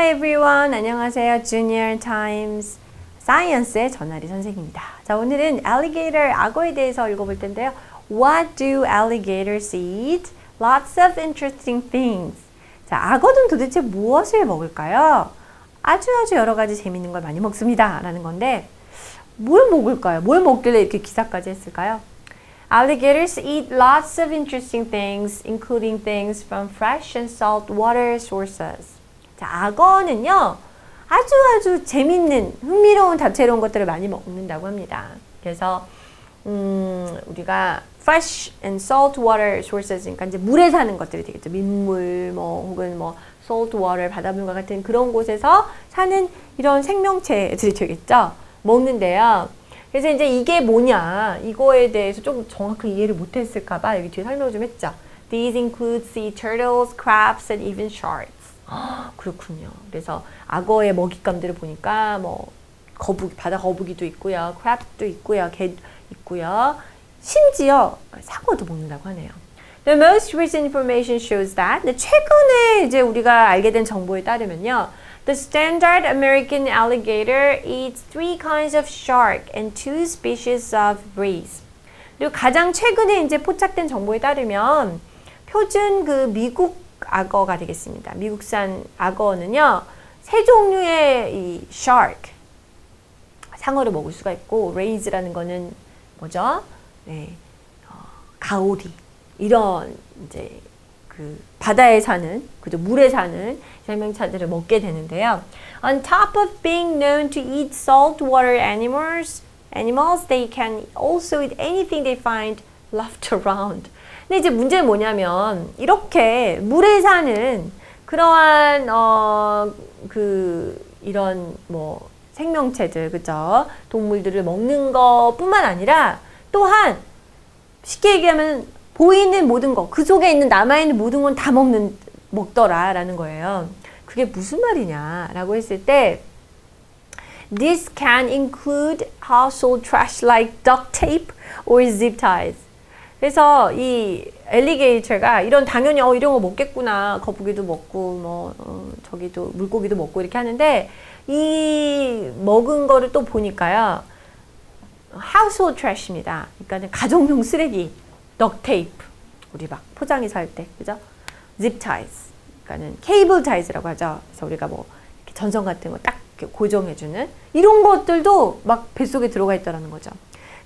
Hi everyone. 안녕하세요. Junior Times Science의 전하리 선생입니다. 자, 오늘은 alligator, 악어에 대해서 읽어볼 텐데요. What do alligators eat? Lots of interesting things. 자, 악어는 도대체 무엇을 먹을까요? 아주 여러 가지 재밌는 걸 많이 먹습니다. 라는 건데 뭘 먹을까요? 뭘 먹길래 이렇게 기사까지 했을까요? Alligators eat lots of interesting things, including things from fresh and salt water sources. 자, 악어는요, 아주 재밌는, 흥미로운, 다채로운 것들을 많이 먹는다고 합니다. 그래서, 우리가 fresh and salt water sources, 그러니까 이제 물에 사는 것들이 되겠죠. 민물, 혹은 salt water, 바닷물과 같은 그런 곳에서 사는 이런 생명체들이 되겠죠. 먹는데요. 그래서 이제 이게 뭐냐, 이거에 대해서 좀 정확히 이해를 못했을까봐 여기 뒤에 설명을 좀 했죠. These include sea turtles, crabs, and even sharks. 그렇군요. 그래서 악어의 먹잇감들을 보니까 거북이, 바다 거북이도 있고요, 크랩도 있고요, 개 있고요, 심지어 상어도 먹는다고 하네요. The most recent information shows that 최근에 이제 우리가 알게 된 정보에 따르면요, the standard American alligator eats 3 kinds of shark and 2 species of rays. 그리고 가장 최근에 이제 포착된 정보에 따르면 표준 그 미국 악어가 되겠습니다. 미국산 악어는요, 3종류의 이 shark, 상어를 먹을 수가 있고, rays라는 거는 뭐죠? 네, 가오리, 이런 이제 그 바다에 사는, 그죠, 물에 사는 생명체들을 먹게 되는데요. On top of being known to eat saltwater animals, they can also eat anything they find left around. 근데 이제 문제는 뭐냐면, 이렇게 물에 사는 그러한 이런 생명체들, 그죠? 동물들을 먹는 것뿐만 아니라 또한 쉽게 얘기하면 보이는 모든 것, 그 속에 있는 남아있는 모든 건 다 먹더라라는 거예요. 그게 무슨 말이냐라고 했을 때, This can include household trash like duct tape or zip ties. 그래서 이 엘리게이터가 당연히 이런 거 먹겠구나, 거북이도 먹고 저기도 물고기도 먹고 이렇게 하는데, 이 먹은 거를 또 보니까요, household trash입니다. 그러니까 가정용 쓰레기, duct tape, 우리 막 포장이 살 때, 그죠? zip ties, 그러니까는 케이블 타이즈라고 하죠. 그래서 우리가 이렇게 전선 같은 거 딱 고정해주는 이런 것들도 막 뱃속에 들어가 있다라는 거죠.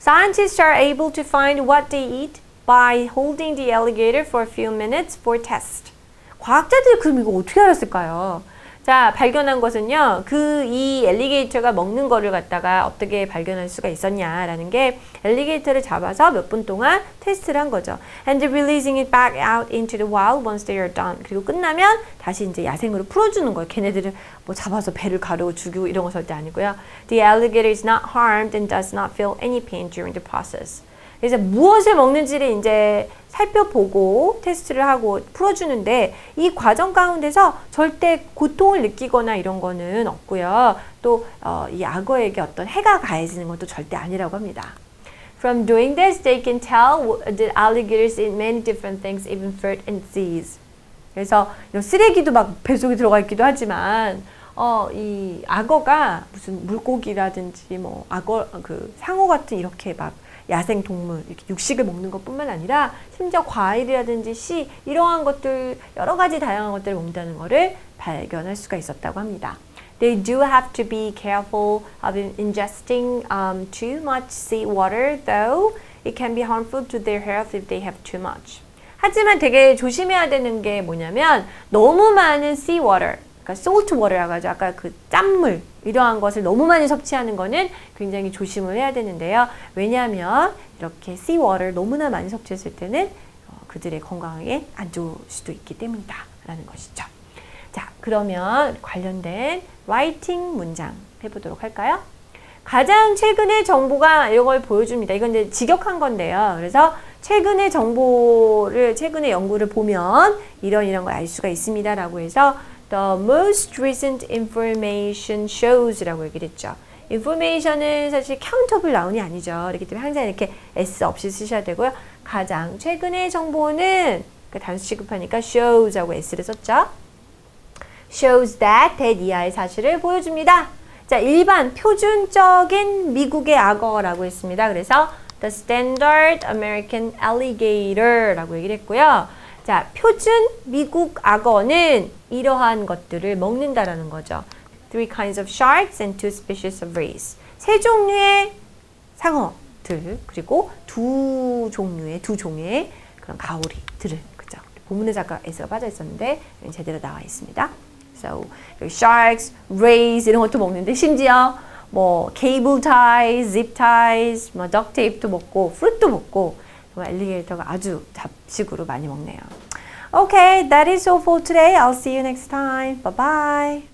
Scientists are able to find what they eat by holding the alligator for a few minutes for test. 과학자들이 그럼 이거 어떻게 알았을까요? 자, 발견한 것은요, 이 엘리게이터가 먹는 거를 갖다가 어떻게 발견할 수가 있었냐라는 게, 엘리게이터를 잡아서 몇 분 동안 테스트를 한 거죠. And releasing it back out into the wild once they are done. 그리고 끝나면 다시 이제 야생으로 풀어주는 거예요. 걔네들을 잡아서 배를 가르고 죽이고 이런 거 절대 아니고요. The alligator is not harmed and does not feel any pain during the process. 그래서 무엇을 먹는지를 이제 살펴보고 테스트를 하고 풀어주는데, 이 과정 가운데서 절대 고통을 느끼거나 이런 거는 없고요. 또 이 악어에게 어떤 해가 가해지는 것도 절대 아니라고 합니다. From doing this, they can tell that alligators eat many different things, even fruit and seeds. 그래서 이런 쓰레기도 막 뱃속에 들어가 있기도 하지만, 이 악어가 무슨 물고기라든지 상어 같은 이렇게 막 야생 동물, 이렇게 육식을 먹는 것뿐만 아니라 심지어 과일이라든지 씨, 이러한 것들, 여러 가지 다양한 것들을 먹는다는 것을 발견할 수가 있었다고 합니다. They do have to be careful of ingesting too much seawater, though it can be harmful to their health if they have too much. 하지만 되게 조심해야 되는 게 뭐냐면, 너무 많은 seawater, 그러니까 salt water라고 하죠. 아까 그 짠물, 이러한 것을 너무 많이 섭취하는 거는 굉장히 조심을 해야 되는데요. 왜냐하면 이렇게 sea water 너무나 많이 섭취했을 때는 그들의 건강에 안 좋을 수도 있기 때문이다 라는 것이죠. 자, 그러면 관련된 writing 문장 해보도록 할까요? 가장 최근의 정보가 이걸 보여줍니다. 이건 이제 직역한 건데요. 그래서 최근의 정보를, 최근의 연구를 보면 이런 걸 알 수가 있습니다 라고 해서 The most recent information shows 라고 얘기를 했죠. information은 사실 countable noun이 아니죠. 그렇기 때문에 항상 이렇게 s 없이 쓰셔야 되고요. 가장 최근의 정보는 단수 취급하니까 shows하고 s를 썼죠. shows that 이하의 사실을 보여줍니다. 자, 일반 표준적인 미국의 악어라고 했습니다. 그래서 the standard American alligator라고 얘기를 했고요. 자, 표준 미국 악어는 이러한 것들을 먹는다라는 거죠. 3 kinds of sharks and 2 species of rays. 3종류의 상어들 그리고 2 종의 그런 가오리들을 그죠? 본문에 잠깐 S가 빠져 있었는데 제대로 나와 있습니다. So, sharks, rays 이런 것도 먹는데 심지어 뭐 cable ties, zip ties, 뭐 duct tape도 먹고 fruit도 먹고 알리게이터가 아주 잡식으로 많이 먹네요. Okay, that is all for today. I'll see you next time. Bye bye.